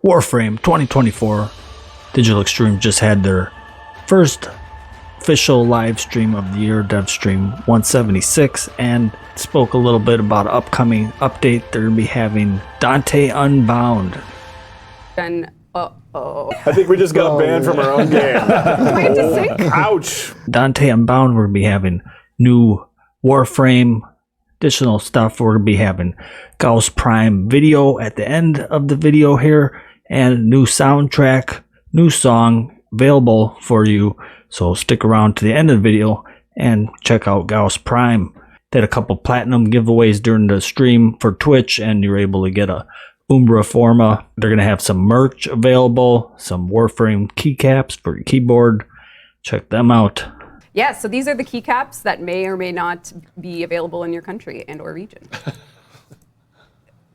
Warframe 2024. Digital Extreme just had their first official live stream of the year, Devstream 176, and spoke a little bit about upcoming update. They're going to be having Dante Unbound. Then, I think we just got banned from our own game. I have to sync? Ouch. Dante Unbound, we're going to be having new Warframe, additional stuff. We're going to be having Gauss Prime video at the end of the video here, and new soundtrack, new song available for you. So stick around to the end of the video and check out Gauss Prime. They had a couple platinum giveaways during the stream for Twitch, and you're able to get a Umbra Forma. They're going to have some merch available, some Warframe keycaps for your keyboard. Check them out. Yeah, so these are the keycaps that may or may not be available in your country and or region.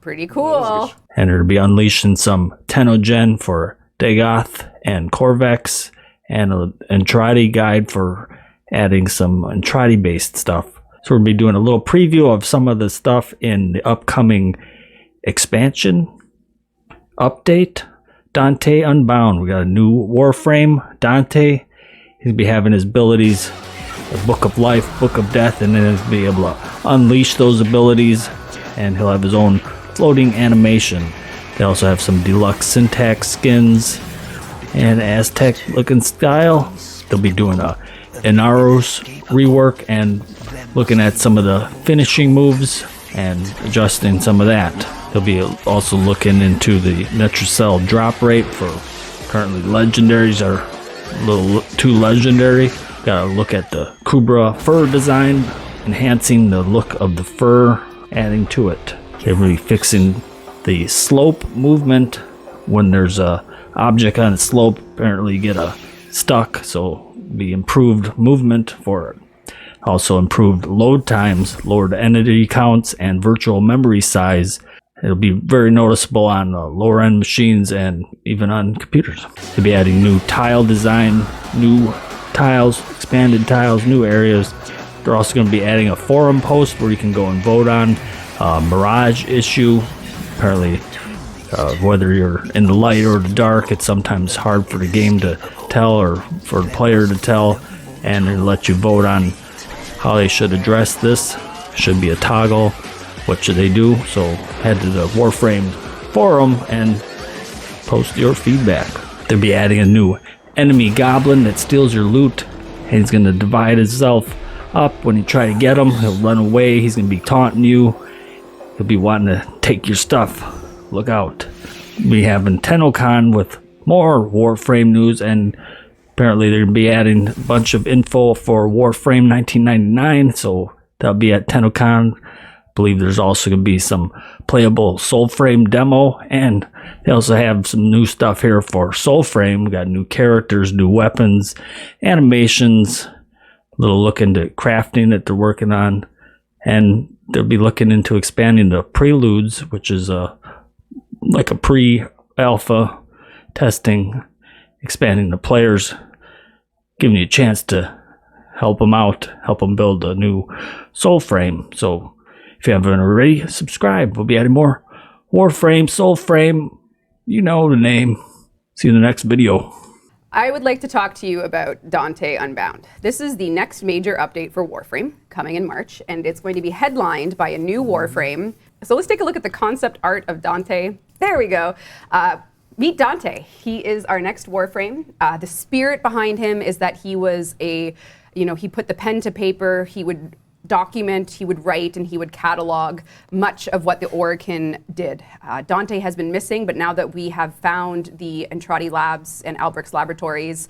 Pretty cool. And they're going to be unleashing some Tenogen for Dagoth and Corvex, and an Entradi guide for adding some Entradi-based stuff. So we're going to be doing a little preview of some of the stuff in the upcoming expansion update. Dante Unbound. We got a new Warframe, Dante. He's going to be having his abilities, the Book of Life, Book of Death, and then he'll be able to unleash those abilities, and he'll have his own floating animation. They also have some deluxe syntax skins and Aztec looking style. They'll be doing a Inaros rework and looking at some of the finishing moves and adjusting some of that. They'll be also looking into the Netricel drop rate for currently legendaries are a little too legendary. Gotta look at the Kubra fur design, enhancing the look of the fur, adding to it. They're really fixing the slope movement. When there's a object on a slope, apparently you get a stuck, so the improved movement for it. Also improved load times, lowered entity counts, and virtual memory size. It'll be very noticeable on lower end machines and even on computers. They'll be adding new tile design, new tiles, expanded tiles, new areas. They're also going to be adding a forum post where you can go and vote on Mirage issue. Apparently, whether you're in the light or the dark, it's sometimes hard for the game to tell or for the player to tell, and they let you vote on how they should address this. Should be a toggle. What should they do? So head to the Warframe forum and post your feedback. They'll be adding a new enemy goblin that steals your loot, and he's going to divide himself up. When you try to get him, he'll run away. He's going to be taunting you. He'll be wanting to take your stuff. Look out. We have TennoCon with more Warframe news, and apparently they're going to be adding a bunch of info for Warframe 1999, so that'll be at TennoCon. I believe there's also going to be some playable Soulframe demo, and they also have some new stuff here for Soulframe. We got new characters, new weapons, animations, a little look into crafting that they're working on, and they'll be looking into expanding the Preludes, which is like a pre-alpha testing, expanding the players, giving you a chance to help them out, help them build a new Soulframe. So if you haven't already, subscribe. We'll be adding more Warframe, Soulframe. You know the name. See you in the next video. I would like to talk to you about Dante Unbound. This is the next major update for Warframe coming in March, and it's going to be headlined by a new Warframe. So let's take a look at the concept art of Dante. There we go. Meet Dante. He is our next Warframe. The spirit behind him is that he was he put the pen to paper, he would document, he would write, and he would catalog much of what the Orokin did. Dante has been missing, but now that we have found the Entradi Labs and Alberic's laboratories,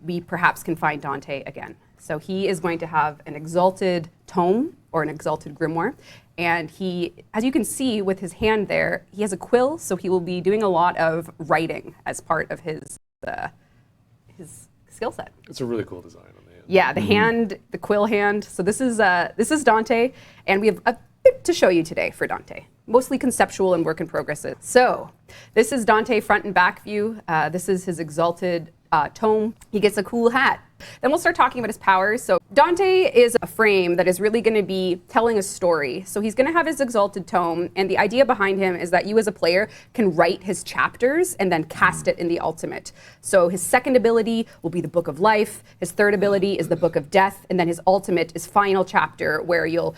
we perhaps can find Dante again. So he is going to have an exalted tome or an exalted grimoire. And he, as you can see with his hand there, he has a quill, so he will be doing a lot of writing as part of his skill set. It's a really cool design on the hand. Yeah, the hand, the quill hand. So this is Dante, and we have a bit to show you today for Dante. Mostly conceptual and work in progress. So this is Dante front and back view. This is his exalted tome. He gets a cool hat. Then we'll start talking about his powers. So Dante is a frame that is really going to be telling a story. So he's going to have his exalted tome, and the idea behind him is that you as a player can write his chapters and then cast it in the ultimate. So his second ability will be the Book of Life, his third ability is the Book of Death, and then his ultimate is final chapter, where you'll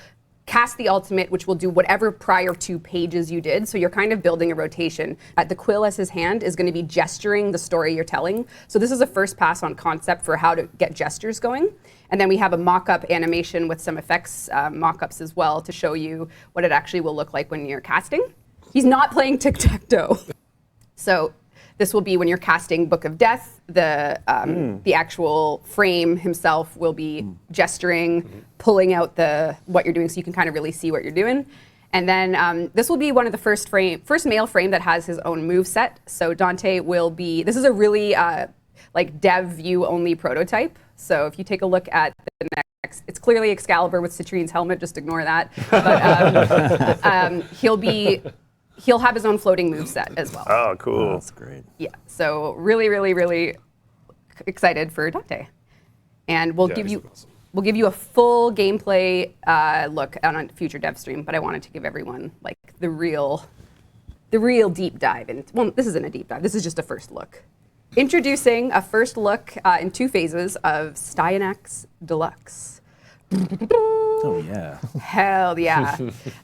cast the ultimate, which will do whatever prior 2 pages you did. So you're kind of building a rotation. The quill as his hand is going to be gesturing the story you're telling. So this is a first pass on concept for how to get gestures going. And then we have a mock-up animation with some effects mock-ups as well to show you what it actually will look like when you're casting. He's not playing tic-tac-toe. So this will be when you're casting Book of Death. The actual frame himself will be gesturing, pulling out what you're doing, so you can kind of really see what you're doing. And then this will be one of the first male frame that has his own move set. So Dante will be. This is a really like dev view only prototype. So if you take a look at the next, it's clearly Excalibur with Citrine's helmet. Just ignore that. But he'll have his own floating move set as well. Oh, cool. Oh, that's great. Yeah, so really, really, really excited for Dante. And we'll give you a full gameplay look on a future dev stream, but I wanted to give everyone like the real deep dive. And well, this isn't a deep dive, this is just a first look. Introducing a first look in 2 phases of Styanax Deluxe. Oh, yeah. Hell yeah.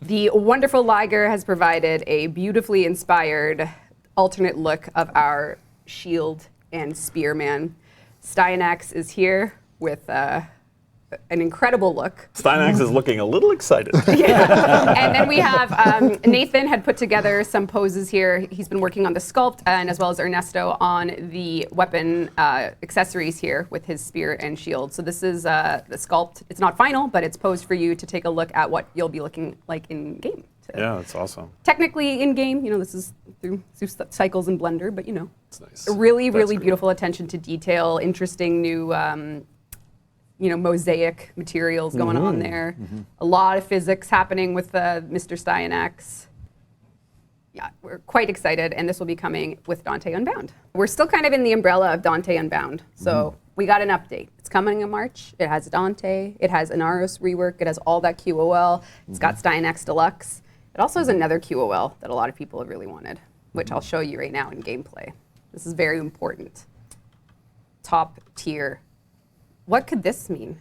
The wonderful Liger has provided a beautifully inspired alternate look of our shield and spearman. Styanax is here with an incredible look. Styanax is looking a little excited. Yeah. And then we have Nathan had put together some poses here. He's been working on the sculpt, and as well as Ernesto on the weapon accessories here with his spear and shield. So this is the sculpt. It's not final, but it's posed for you to take a look at what you'll be looking like in game. Yeah, that's awesome. Technically in game, this is through cycles in Blender, but It's nice. a really, That's really great. beautiful attention to detail, interesting new mosaic materials going on there. A lot of physics happening with Mr. Styanax. Yeah, we're quite excited, and this will be coming with Dante Unbound. We're still kind of in the umbrella of Dante Unbound, so we got an update. It's coming in March. It has Dante, it has Inaros Rework, it has all that QOL, it's got Styanax Deluxe. It also has another QOL that a lot of people have really wanted, which I'll show you right now in gameplay. This is very important. Top tier. What could this mean?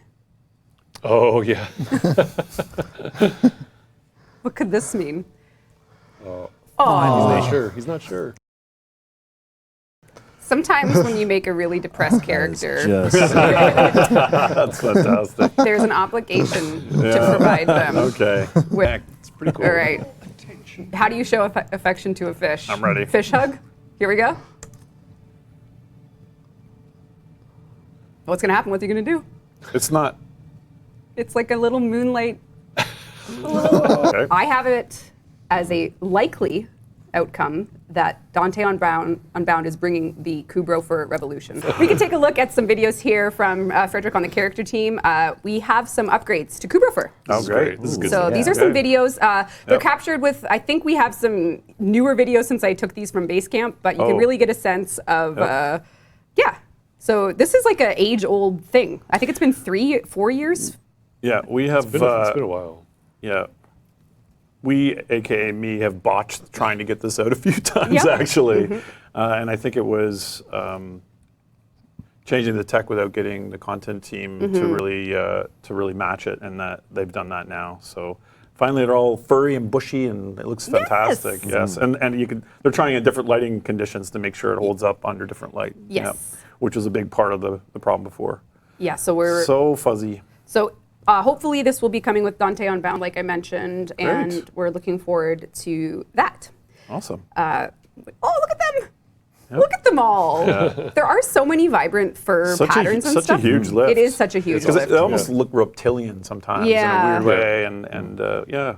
Oh, yeah. What could this mean? He's Oh, not sure. He's not sure. sometimes when you make a really depressed character, Just That's fantastic. there's an obligation to provide them. Okay. With, It's pretty cool. all right. How do you show affection to a fish? I'm ready. Fish hug? Here we go. What's going to happen? What's he going to do? It's not. It's like a little moonlight. Okay. I have it as a likely outcome that Dante Unbound is bringing the Kubro for Revolution. We can take a look at some videos here from Frederick on the character team. We have some upgrades to Kubro for. Oh, great. This is good. So Yeah. these are some Okay. videos. They're Yep. captured with, I think we have some newer videos since I took these from Basecamp, but you can Oh. really get a sense of, yeah. So this is like an age-old thing. I think it's been 4 years. Yeah, we have. It's been a while. Yeah. We, aka me, have botched trying to get this out a few times Yep. actually, and I think it was changing the tech without getting the content team to really match it, and that they've done that now. So finally, they're all furry and bushy, and it looks fantastic. Yes, and they're trying in different lighting conditions to make sure it holds up under different light. Yes. Which was a big part of the problem before. Yeah, so we're So fuzzy. So hopefully this will be coming with Dante Unbound, like I mentioned, and Great. we're looking forward to that. Awesome. Oh, look at them! Look at them all. There are so many vibrant fur patterns and such stuff. a huge lift. It is such a huge Because lift. it almost look reptilian sometimes Yeah. in a weird way, and yeah,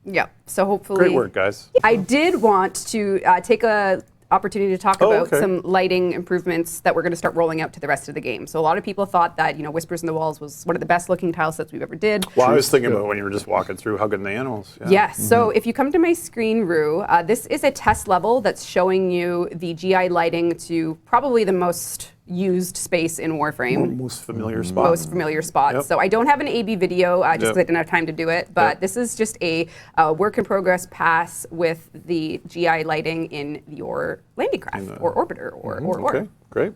Yeah. So hopefully. great work, guys. I did want to take a opportunity to talk about okay. some lighting improvements that we're going to start rolling out to the rest of the game. So a lot of people thought that Whispers in the Walls was one of the best looking tile sets we've ever did. Well, I was thinking about when you were just walking through how good the animals. Yeah. Yes. So if you come to my screen, Rue, this is a test level that's showing you the GI lighting to probably the most used space in Warframe. Most familiar spot. Most familiar spots. Yep. So I don't have an A/B video just because I didn't have time to do it, but Yep. this is just a work in progress pass with the GI lighting in your landing craft or orbiter or. Okay, great.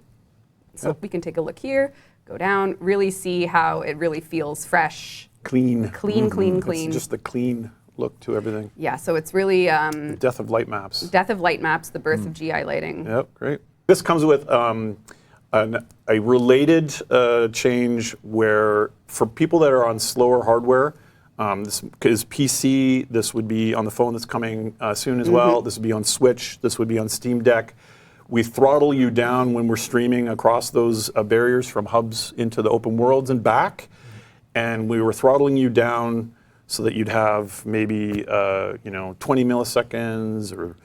So we can take a look here, go down, really see how it really feels fresh. Clean. Clean. It's just the clean look to everything. Yeah, so it's really Death of light maps. Death of Light Maps, the birth of GI lighting. Yep, great. This comes with a related change where for people that are on slower hardware, this is PC, this would be on the phone that's coming soon as well, this would be on Switch, this would be on Steam Deck. We throttle you down when we're streaming across those barriers from hubs into the open worlds and back. And we were throttling you down so that you'd have maybe 20 milliseconds or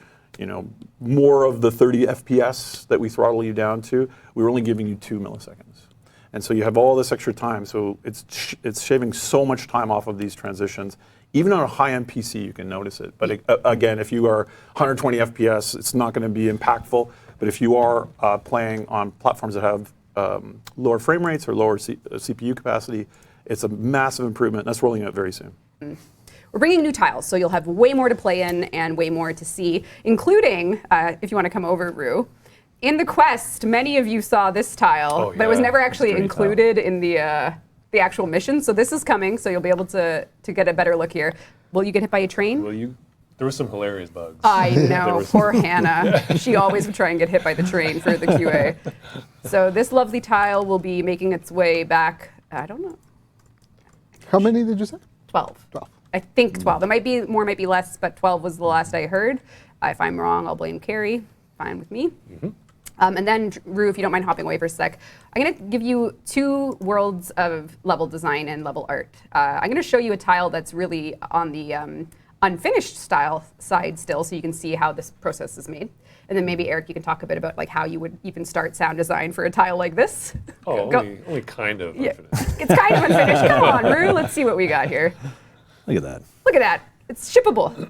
more of the 30 FPS that we throttle you down to. We were only giving you 2 milliseconds. And so you have all this extra time. So it's shaving so much time off of these transitions. Even on a high-end PC, you can notice it. But again, if you are 120 FPS, it's not going to be impactful. But if you are playing on platforms that have lower frame rates or lower CPU capacity, it's a massive improvement. That's rolling out very soon. We're bringing new tiles, so you'll have way more to play in and way more to see, including, if you want to come over, Rue, in the quest, many of you saw this tile, but it was never actually included in the actual mission. So this is coming, so you'll be able to get a better look here. Will you get hit by a train? Will you? There were some hilarious bugs. I know, poor Hannah. She always would try and get hit by the train for the QA. So this lovely tile will be making its way back, I don't know. How many did you say? 12. 12. I think 12. There might be more, might be less, but 12 was the last I heard. If I'm wrong, I'll blame Carrie. Fine with me. And then, Rue, if you don't mind hopping away for a sec, I'm going to give you 2 worlds of level design and level art. I'm going to show you a tile that's really on the unfinished style side still, so you can see how this process is made. And then maybe, Eric, you can talk a bit about how you would even start sound design for a tile like this. Oh, only kind of unfinished. It's kind of unfinished. Come on, Rue, let's see what we got here. Look at that. Look at that. It's shippable.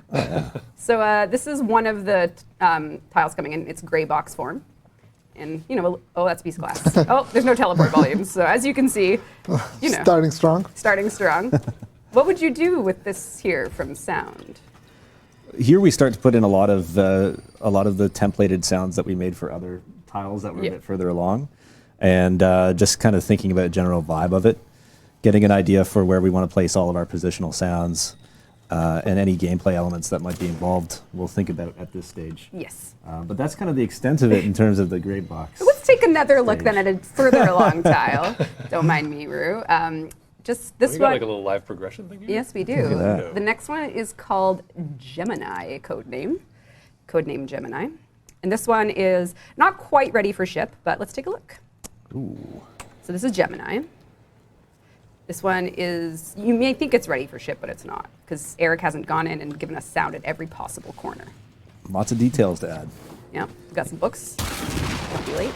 So this is one of the tiles coming in. It's gray box form. And, oh, that's piece of glass. Oh, there's no teleport volumes. So as you can see, Starting strong. starting strong. What would you do with this here from sound? Here we start to put in a lot of the templated sounds that we made for other tiles that were a bit further along, and just kind of thinking about general vibe of it, getting an idea for where we want to place all of our positional sounds, and any gameplay elements that might be involved. We'll think about at this stage. Yes. But that's kind of the extent of it in terms of the grade box. Let's take another look then at a further along tile. Don't mind me, Rue. Just this We one. got like a little live progression thing here? Yes, we do. Look at that. The next one is called Gemini, codename Gemini. And this one is not quite ready for ship, but let's take a look. Ooh. So this is Gemini. This one is, you may think it's ready for ship, but it's not, because Eric hasn't gone in and given us sound at every possible corner. Lots of details to add. Yeah, we've got some books. Don't be late.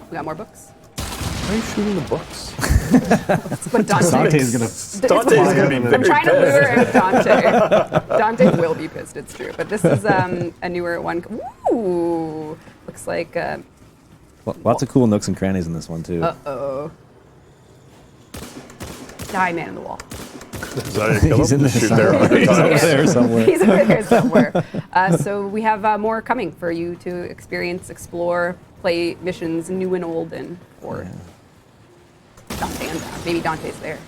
We got more books. Why are you shooting the books? That's what Dante Dante's gonna. Dante's going to be I'm trying to lure out Dante. Dante will be pissed, it's true. But this is a newer one. Ooh, looks like. Lots of cool nooks and crannies in this one too. Uh-oh. Die, man in the wall. Is that a kill He's him? in there Shoot there already. somewhere. He's over there somewhere. He's over there somewhere. So we have more coming for you to experience, explore, play missions new and old, and or Dante Unbound. Maybe Dante's there.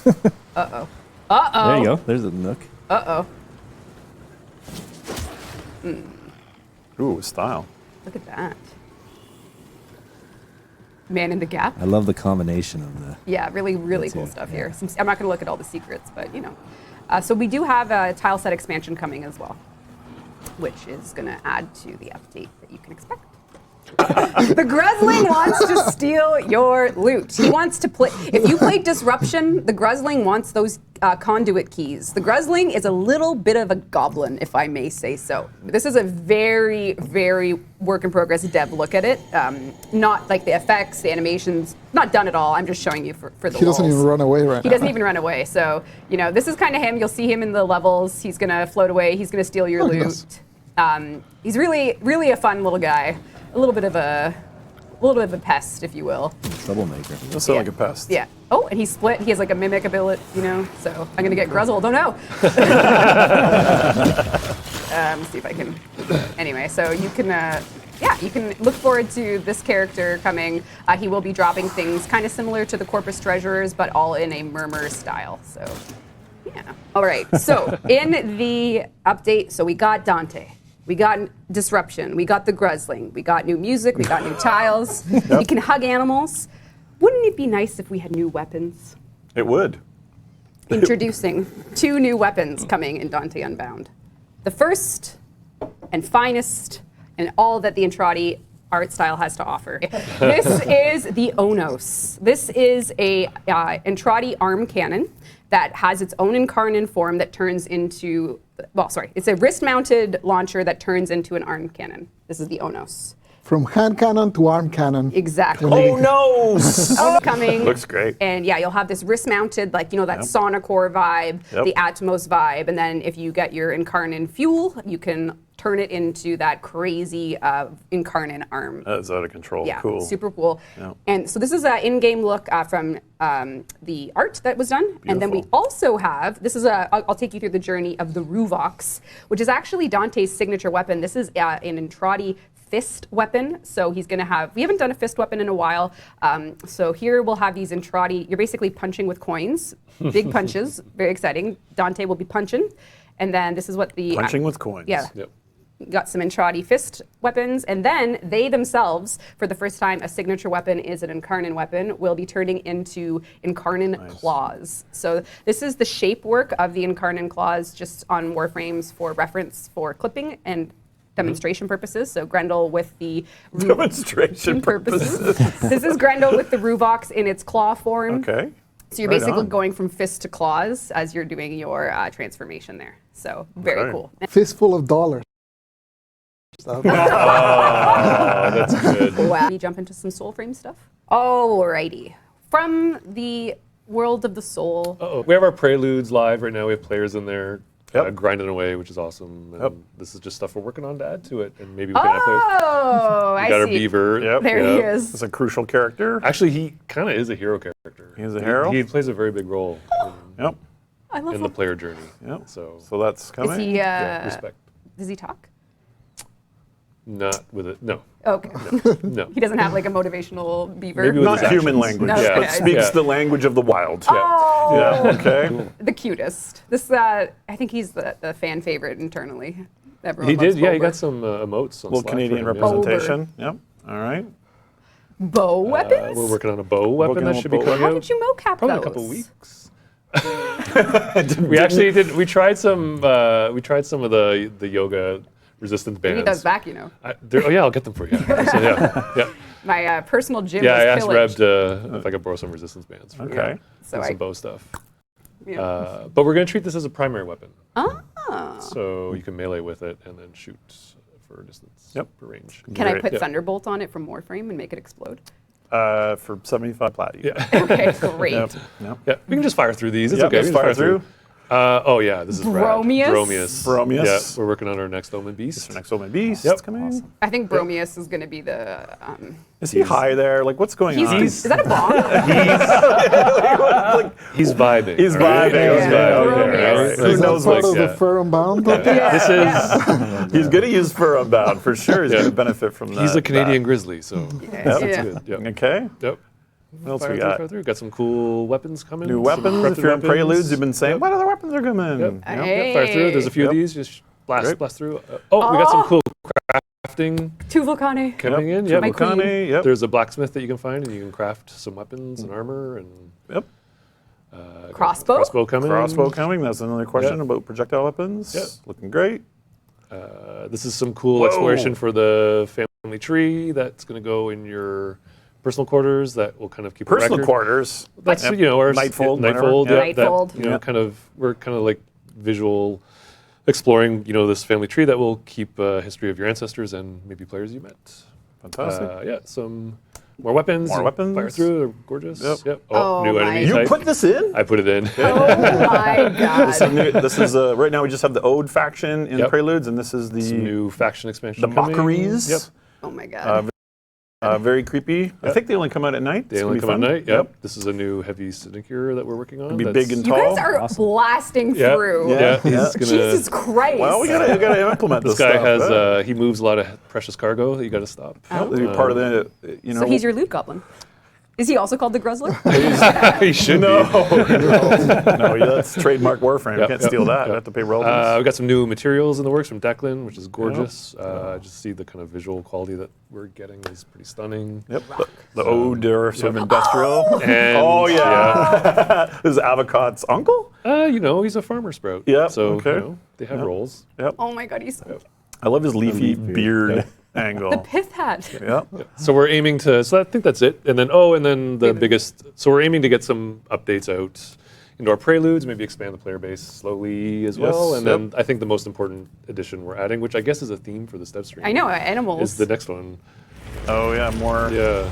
Uh-oh. Uh-oh. There you go. There's a nook. Uh-oh. Ooh, style. Look at that. Man in the Gap. I love the combination of the. Yeah, really, really That's cool it, stuff yeah. here. I'm not going to look at all the secrets, but So we do have a tile set expansion coming as well, which is going to add to the update that you can expect. The Gruzling wants to steal your loot. He wants to play. If you play Disruption, the Gruzling wants those conduit keys. The Gruzling is a little bit of a goblin, if I may say so. This is a very, very work in progress dev look at it. Not like the effects, the animations, not done at all. I'm just showing you for the He doesn't lulz. even run away right He now. doesn't even run away. So, this is kind of him. You'll see him in the levels. He's going to float away. He's going to steal your Look at loot. this. He's really, really a fun little guy. a little bit of a pest, if you will. Troublemaker. That sounds like a pest. Yeah. Oh, and he's split. He has like a mimic ability, you know. So I'm gonna get Gruzzled. Oh no. See if I can. Anyway, so you can. Yeah, you can look forward to this character coming. He will be dropping things kind of similar to the Corpus Treasurers, but all in a Murmur style. So, yeah. All right. So in the update, so we got Dante. We got Disruption. We got the Gruzzling. We got new music. We got new tiles. You can hug animals. Wouldn't it be nice if we had new weapons? It would. Introducing 2 new weapons coming in Dante Unbound. The first and finest and all that the Entrati art style has to offer. This is the Onos. This is a Entrati arm cannon that has its own Incarnon form that turns into, it's a wrist-mounted launcher that turns into an arm cannon. This is the Onos. From hand cannon to arm cannon. Exactly. Oh no! Coming. Looks great. And yeah, you'll have this wrist-mounted, like, you know, that Sonocore vibe, the Atmos vibe, and then if you get your Incarnon fuel, you can turn it into that crazy Incarnon arm. That's out of control. Yeah, Cool. super cool. Yeah. And so this is an in-game look from the art that was done. Beautiful. And then we also have, this is I'll take you through the journey of the Ruvox, which is actually Dante's signature weapon. This is an Entrati fist weapon. So he's going to have, we haven't done a fist weapon in a while. So here we'll have these Entrati, you're basically punching with coins, big punches, very exciting. Dante will be punching. And then this is what the... Punching with coins. Yeah. Yep. Got some Entrati fist weapons, and then they themselves, for the first time, a signature weapon is an Incarnon weapon, will be turning into Incarnon claws. So this is the shape work of the Incarnon claws just on Warframes for reference for clipping and demonstration purposes. So Grendel with the Demonstration purposes. This is Grendel with the Ruvox in its claw form. Okay. So you're Right basically on. going from fist to claws as you're doing your transformation there. So very Okay. cool. Fistful of dollars. Oh, that's good. Wow. We jump into some Soulframe stuff. Alrighty. From the world of the soul. Uh-oh. We have our preludes live right now. We have players in there Yep. grinding away, which is awesome. And Yep. this is just stuff we're working on to add to it, and maybe we can add players. Oh, We I got our see. beaver. Yep. There he is. It's a crucial character. Actually, he kind of is a hero character. He is a hero? He plays a very big role Yep. I love in the him. player journey. Yep. So, So that's coming. Is he, yeah, respect. does he talk? Not with it. No. Okay. No. He doesn't have like a motivational beaver. Maybe with Not his human actions. language, No, but okay. speaks Yeah. the language of the wild. Oh, Yeah. Okay. the cutest. This, I think he's the fan favorite internally. Everyone He loves did. Yeah, he Bober. got some emotes on Little Slack Canadian for him, yeah. representation. Yep. All right. bow weapons. We're working on a bow weapon Working that on should a be bow coming How out. did you mocap Probably those? a couple weeks. We actually did. We tried some. We tried some of the yoga resistance He bands. does back, you know. Oh yeah, I'll get them for you. So, yeah. My personal gym Yeah, I was asked pillaged. Reb if I could borrow some resistance bands for Okay. So some I, bow stuff. yeah. But we're going to treat this as a primary weapon. Ah. So you can melee with it and then shoot for distance, Yep. for range. Can I Great. put Yeah. Thunderbolt on it from Warframe and make it explode? For 75 plat. Yeah. Okay, great. Yep. Yep. Yeah, we can just fire through these. It's Yep, okay. let's we can fire through. Oh yeah, this is Bromius? rad. Bromius. Bromius. Yeah, we're working on our next Omen Beast. Our next Omen Beast Yep. coming. I think Bromius is going to be the. Is he high there? Like, what's going on? Is that a bomb? He's vibing. He's right? vibing. He's Okay, vibing. okay, all right. Who Is that knows part what? of yeah. the Fur Unbound? This is. He's going to use Fur Unbound for sure. He's Yeah. going to benefit from that. He's a Canadian grizzly, so Yep. Yeah. good. Yep. Okay. Yep. What else Fire we through, got? fire through. Got some cool weapons coming. New some weapons. If corrupted you're in weapons. Preludes, you've been saying, Yep. what other weapons are coming? Yep. Yep. Hey. Yep, fire through. There's a few Yep. of these. Just blast, Great. blast through. We got some cool crafting Two Volcane. coming in. Yep. My queen. Volcani, yep. There's a blacksmith that you can find, and you can craft some weapons and armor and Yep. Crossbow? crossbow coming. Crossbow coming. That's another question Yep. about projectile weapons. Yep. Looking great. This is some cool Whoa. exploration for the family tree that's going to go in your personal quarters. That will kind of keep a Personal record. quarters. That's Yep. our Nightfold, Nightfold. whatever. Yeah, Nightfold. That, Yeah. kind of we're kind of like visual exploring. This family tree that will keep a history of your ancestors and maybe players you met. Fantastic. Yeah, some more weapons. More and weapons. Fire through. They're gorgeous. Yep. Oh new my enemy you type. put this in? I put it in. Oh my god. This is right now. We just have the Ode faction in Yep. Preludes, and this is the Some new faction expansion. the coming. Mockeries. Yep. Oh my god. Very creepy. I think they only come out at night. They It's only gonna come be at fun. night. Yep. This is a new heavy syndicure that we're working on. Be that's- big and you tall. guys are blasting Yeah. through. Yeah. He's gonna, Jesus Christ. Well, we gotta implement this this guy stuff. has he moves a lot of precious cargo that you got to stop. That'd be part of the, you know. So he's your loot goblin. Is he also called the Gruzzler? He should no, be. no, that's trademark Warframe. You can't steal that. You have to pay royalties. We've got some new materials in the works from Declan, which is gorgeous. Just see the kind of visual quality that we're getting is pretty stunning. Yep. The ode or sort of industrial. And, Oh yeah. This is Avocat's uncle. You know, he's a farmer sprout. Yeah, So okay. you know, they have roles. Yep. Oh my god, he's so I love his leafy leaf beard. beard Yep. angle. the pith hat. Yep. So we're aiming to. So I think that's it. And then the biggest. So we're aiming to get some updates out into our preludes, maybe expand the player base slowly as well. Yes, And then I think the most important addition we're adding, which I guess is a theme for the Devstream. I know, animals. Is the next one. Oh yeah, more. Yeah.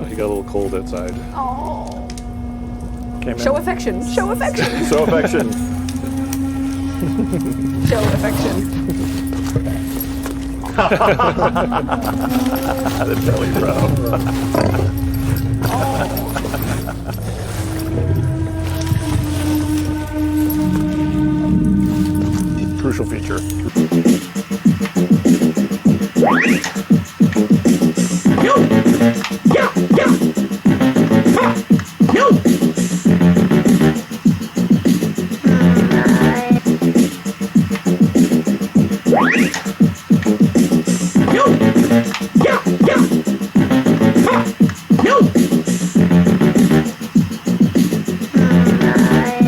He got a little cold outside. Oh. Came in. Show affection. Show affection. Show affection. Show affection. The belly rub. Crucial feature.